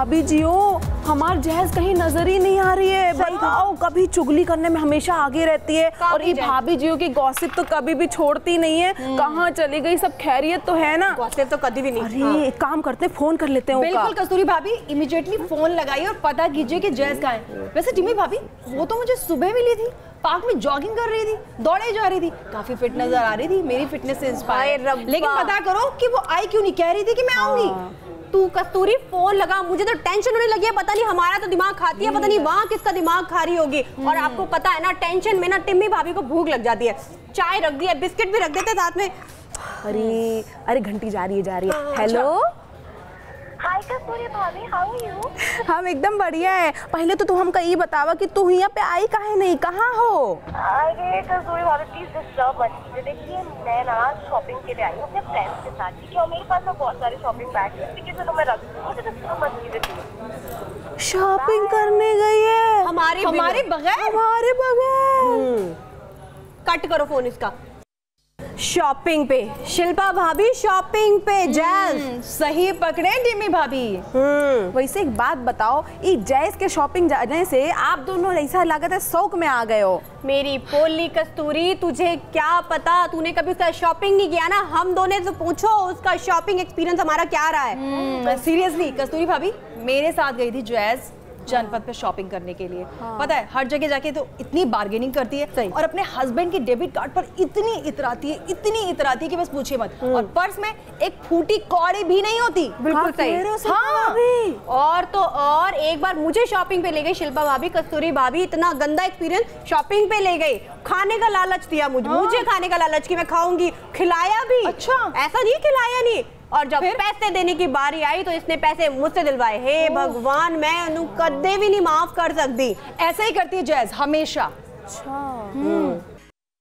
भाभी जी हो, हमार जैज कहीं नजर ही नहीं आ रही है। बताओ, कभी चुगली करने में हमेशा आगे रहती है और ये भाभी जी की गॉसिप तो कभी भी छोड़ती नहीं है। कहाँ चली गई? सब खैरियत तो है ना? गॉसिप तो कभी भी नहीं। अरे एक काम करते, फोन कर लेते हैं। बिल्कुल कस्तूरी भाभी, इमीडिएटली फोन लगाइए और पता कीजिए कि जैज कहाँ है। वैसे टिम्मी भाभी, वो तो मुझे सुबह मिली थी, पार्क में जॉगिंग कर रही थी, दौड़े जा रही थी, काफी फिट नजर आ रही थी, मेरी फिटनेस से इंस्पायर। लेकिन पता करो कि वो आई क्यों नहीं, कह रही थी कि मैं आऊंगी। तू कस्तूरी फोन लगा, मुझे तो टेंशन होने लगी है। पता नहीं हमारा तो दिमाग खाती है, पता नहीं वहाँ किसका दिमाग खा रही होगी। और आपको पता है ना, टेंशन में ना टिम्मी भाभी को भूख लग जाती है। चाय रख दी है, बिस्किट भी रख देते साथ में। अरे अरे घंटी जा रही है। हेलो, हाय कस्तूरी भाभी, हाउ आर यू? हम एकदम बढ़िया है। पहले तो तू हमका ये बतावा कि तू यहाँ पे आई काहे नहीं, कहाँ हो? अरे कस्तूरी भाभी प्लीज डिस्टर्ब मत कीजिए। देखिए मैं ना शॉपिंग के लिए आई हूँ अपने फ्रेंड्स के साथ, ठीक है? और मेरे पास ना बहुत सारे शॉपिंग बैग है, ठीक है? तो मैं रख दूँ, मुझे डिस्टर्ब मत कीजिए। शॉपिंग करने गई है? हमारे बगैर? हमारे बगैर? कट करो फोन इसका। शॉपिंग पे शिल्पा भाभी, शॉपिंग पे जैज। सही पकड़े टिम्मी भाभी। वैसे एक बात बताओ, ये जैज के शॉपिंग जाने से आप दोनों ऐसा लगता है शौक में आ गए हो। मेरी पोली कस्तूरी, तुझे क्या पता, तूने कभी उसका शॉपिंग नहीं किया ना। हम दोनों से पूछो उसका शॉपिंग एक्सपीरियंस हमारा क्या रहा है। सीरियसली कस्तूरी भाभी, मेरे साथ गई थी जैज जनपद पे शॉपिंग करने के लिए। पता है हर जगह जाके तो इतनी बार्गेनिंग करती है और अपने हस्बैंड के डेबिट कार्ड पर इतनी इतराती है कि बस पूछिए मत। और पर्स में एक फूटी कौड़ी भी नहीं होती। बिल्कुल सही। हाँ, और तो और एक बार मुझे शॉपिंग पे ले गई शिल्पा भाभी, कस्तूरी भाभी, इतना गंदा एक्सपीरियंस। शॉपिंग पे ले गई, खाने का लालच दिया मुझे खाने का लालच कि मैं खाऊंगी, खिलाया भी। अच्छा, ऐसा नहीं खिलाया नहीं। और जब पैसे देने की बारी आई तो इसने पैसे मुझसे दिलवाए। हे भगवान, मैं उन्हें कदे भी नहीं माफ कर सकती। ऐसा ही करती है जैज हमेशा। अच्छा।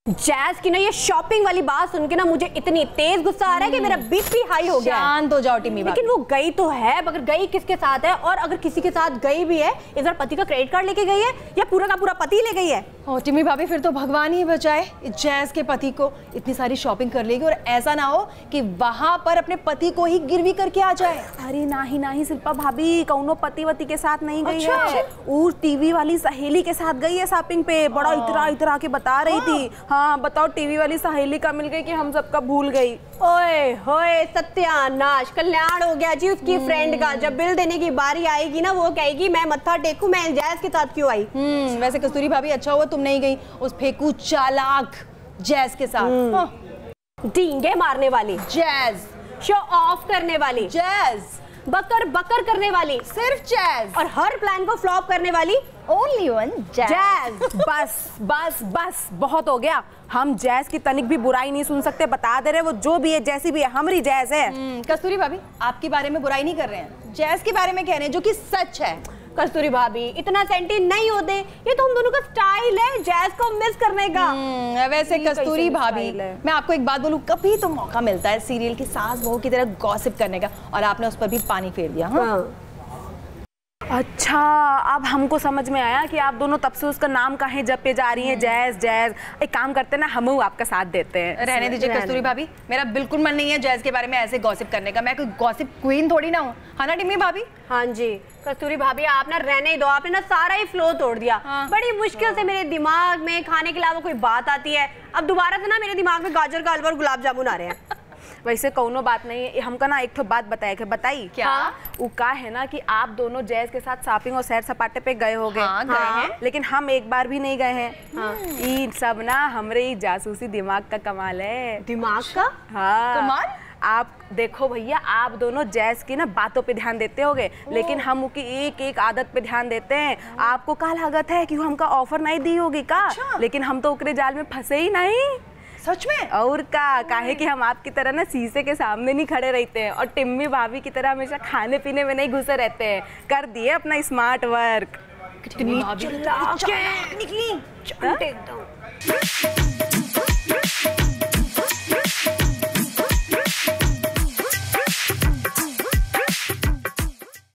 जैज की ना ये शॉपिंग वाली बात सुन के ना मुझे इतनी तेज गुस्सा आ रहा है कि मेरा बीपी हाई हो गया। शांत हो जाओ टिम्मी भाभी। लेकिन वो गई तो है, मगर गई किसके साथ है? और अगर किसी के साथ गई भी है, इस बार पति का क्रेडिट कार्ड लेके गई है या पूरा का पूरा पति ले गई है? ओ टिम्मी भाभी, फिर तो भगवान ही बचाए जैज के पति को इतनी सारी शॉपिंग कर लेगी और ऐसा ना हो कि वहां पर अपने पति को ही गिरवी करके आ जाए। अरे नहीं शिल्पा भाभी, कौनो पति वती के साथ नहीं गई है। वो टीवी वाली सहेली के साथ गई है शॉपिंग पे। बड़ा इतरा के बता रही थी। हाँ बताओ, टीवी वाली सहेली का मिल गई कि हम सबका भूल गई। ओए होए, सत्यानाश, कल्याण हो गया जी उसकी फ्रेंड का। जब बिल देने की बारी आएगी ना, वो कहेगी मैं मत्था टेकूं, मैं जैज के साथ क्यों आई। वैसे कस्तूरी भाभी, अच्छा हुआ तुम नहीं गई उस फेकू चालाक जैज के साथ। डींगे मारने वाली जैज, शो ऑफ करने वाली जैज, बकर बकर करने वाली सिर्फ जैज, और हर प्लान को फ्लॉप करने वाली ओनली वन जैज। बस बस बस बहुत हो गया। हम जैज की तनिक भी बुराई नहीं सुन सकते। बता दे रहे, वो जो भी है, जैसी भी है, हमारी जैज है। कस्तूरी भाभी, आपके बारे में बुराई नहीं कर रहे हैं, जैज के बारे में कह रहे हैं, जो कि सच है। कस्तूरी भाभी, इतना सेंटी नहीं होते, ये तो हम दोनों का स्टाइल है जैज को मिस करने का। वैसे कस्तूरी भाभी, मैं आपको एक बात बोलूं, कभी तो मौका मिलता है सीरियल की सास बहू की तरह गॉसिप करने का, और आपने उस पर भी पानी फेर दिया। हाँ? अच्छा, अब हमको समझ में आया कि आप दोनों तब से उसका नाम काहे जपे जा रही हैं, जैज जैज। एक काम करते हैं ना, हम आपका साथ देते हैं। रहने दीजिए कस्तूरी भाभी, मेरा बिल्कुल मन नहीं है जैज के बारे में ऐसे गॉसिप करने का। मैं कोई गॉसिप क्वीन थोड़ी ना हूँ, है ना टिम्मी भाभी? हाँ जी कस्तूरी भाभी, आप ना रहने ही दो, आपने ना सारा ही फ्लो तोड़ दिया। बड़ी मुश्किल से मेरे दिमाग में खाने के अलावा कोई बात आती है। अब दोबारा से ना मेरे दिमाग में गाजर का हलवा और गुलाब जामुन आ रहे हैं। वैसे कौनो बात नहीं, हमका ना एक तो बात बताई क्या? वो का है ना कि आप दोनों जैज के साथ शॉपिंग और सैर सपाटे पे गए होगे। हाँ, गए हैं। लेकिन हम एक बार भी नहीं गए हैं। ये सब ना हमरे जासूसी दिमाग का कमाल है। दिमाग का? हाँ कमाल। आप देखो भैया, आप दोनों जैज की ना बातों पे ध्यान देते होगे, लेकिन हम उनकी एक एक आदत पे ध्यान देते हैं। आपको का लागत है कि हमका ऑफर नहीं दी होगी का? अच्छा। लेकिन हम तो उकरे जाल में फंसे ही नहीं। सच में? और का काहे कि हम आपकी तरह ना शीशे के सामने नहीं खड़े रहते हैं, और टिम्मी भाभी की तरह हमेशा खाने पीने में नहीं घुसे रहते हैं। कर दिए अपना स्मार्ट वर्क। निकली।